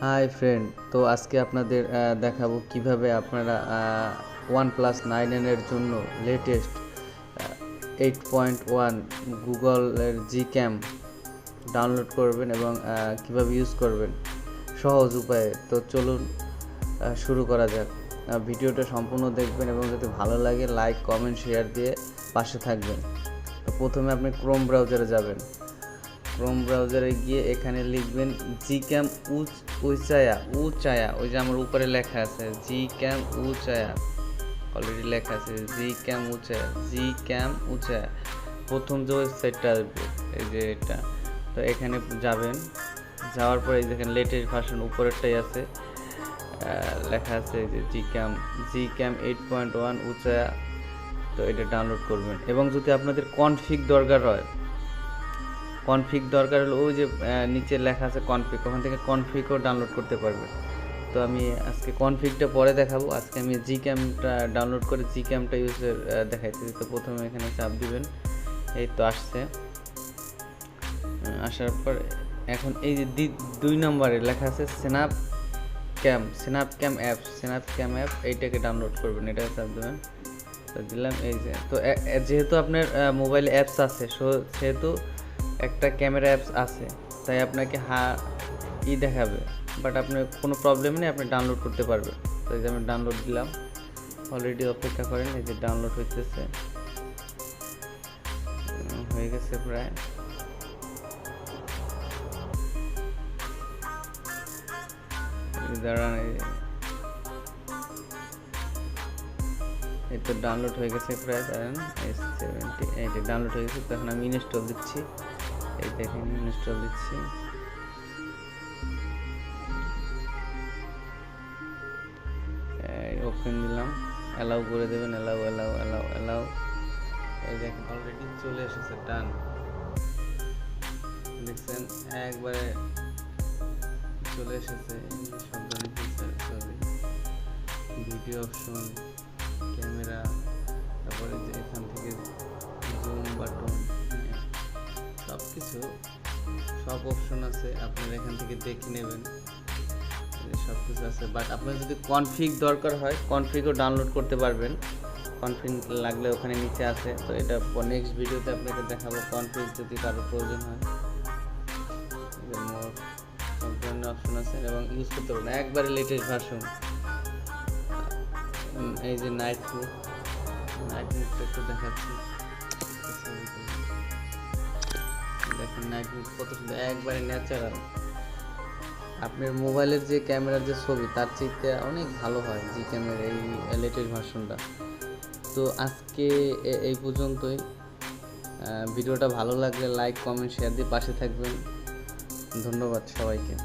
Hi friend, তো আজকে আপনাদের দেখাবো কিভাবে আপনারা OnePlus 9N এর জন্য লেটেস্ট 8.1 গুগলের Gcam ডাউনলোড করবেন এবং কিভাবে ইউজ করবেন সহজ উপায়ে। তো চলুন শুরু করা যাক। ভিডিওটা সম্পূর্ণ দেখবেন এবং যদি ভালো লাগে লাইক কমেন্ট শেয়ার দিয়ে পাশে থাকবেন। তো প্রথমে আপনি ক্রোম ব্রাউজারে যাবেন। ক্রোম ব্রাউজারে গিয়ে এখানে লিখবেন Gcam উচায়া, ওই যে আমার উপরে লেখা আছে Gcam উচায়া, অলরেডি লেখা আছে Gcam উচায়া। প্রথম যে ওয়েবসাইটটা আসবে এই যে এটা, তো এখানে যাবেন। যাওয়ার পরে এই দেখেন লেটেস্ট ভার্সন উপরেরটাই আছে, লেখা আছে যে Gcam 8.1 উচায়া। তো এটা ডাউনলোড করবেন এবং যদি আপনাদের কনফিগ দরকার হলে ওই যে নিচে লেখা আছে কনফিগ, ওখান থেকে কনফিগও ডাউনলোড করতে পারবেন। তো আমি আজকে কনফিগটা পরে দেখাবো, আজকে আমি Gcamটা ডাউনলোড করে Gcamটা ইউজের দেখাইতেছি। তো প্রথমে এখানে চাপ দিবেন, এই তো আসছে। আসার পর এখন এই যে 2 নম্বরে লেখা আছে স্ন্যাপক্যাম অ্যাপ, এইটাকে ডাউনলোড করবেন। এটাকে চাপ দেবেন, তো দিলাম। এই যে তো যেহেতু আপনার মোবাইলে অ্যাপস আছে, সেহেতু একটা ক্যামেরা অ্যাপস আছে, তাই আপনাকে দেখাবে, বাট আপনার কোনো প্রবলেম নেই, আপনি ডাউনলোড করতে পারবেন। তো এই যে আমি ডাউনলোড দিলাম, অলরেডি অপেক্ষা করেন। এই যে ডাউনলোড হইতেছে, হয়ে গেছে প্রায়। দাঁড়ান, এই তো ডাউনলোড হয়ে গেছে প্রায়। দাঁড়ান, 70 এইটা ডাউনলোড হয়ে গেছে। তখন আমি ইনস্টল দিচ্ছি, এই দেখেন ইনস্টল দিচ্ছি। ওপেন দিলাম, অ্যালাউ করে দেবেন, অ্যালাউ। এই দেখেন অলরেডি চলে এসেছে, ডান। দেখছেন একবারে চলে এসেছে। শব্দ ভিডিও অপশন, ক্যামেরা, তারপরে যে এখান থেকে জুম বাটন, সব অপশন আছে, আপনারা এখান থেকে দেখে নেবেন, সব কিছু আছে। বাট আপনার যদি কনফিগ দরকার হয়, কনফিগও ডাউনলোড করতে পারবেন। কনফিগ লাগলে ওখানে নিচে আছে। তো এটা নেক্সট ভিডিওতে আপনাকে দেখাবো, কনফিগ যদি কারো প্রয়োজন হয়। সব ধরনের অপশন আছে এবং ইউজ করতে পারবেন, একবারে লেটেস্ট ভার্সন। এই যে নাইট মুডটা একটু দেখাচ্ছি, দেখেন নাইট মুড কত সুন্দর, একবারে ন্যাচারাল। আপনার মোবাইলের যে ক্যামেরার যে ছবি, তার চাইতে অনেক ভালো হয় Gcam'ের এই লেটেস্ট ভার্সনটা। তো আজকে এই পর্যন্তই। ভিডিওটা ভালো লাগলে লাইক কমেন্ট শেয়ার দিয়ে পাশে থাকবেন। ধন্যবাদ সবাইকে।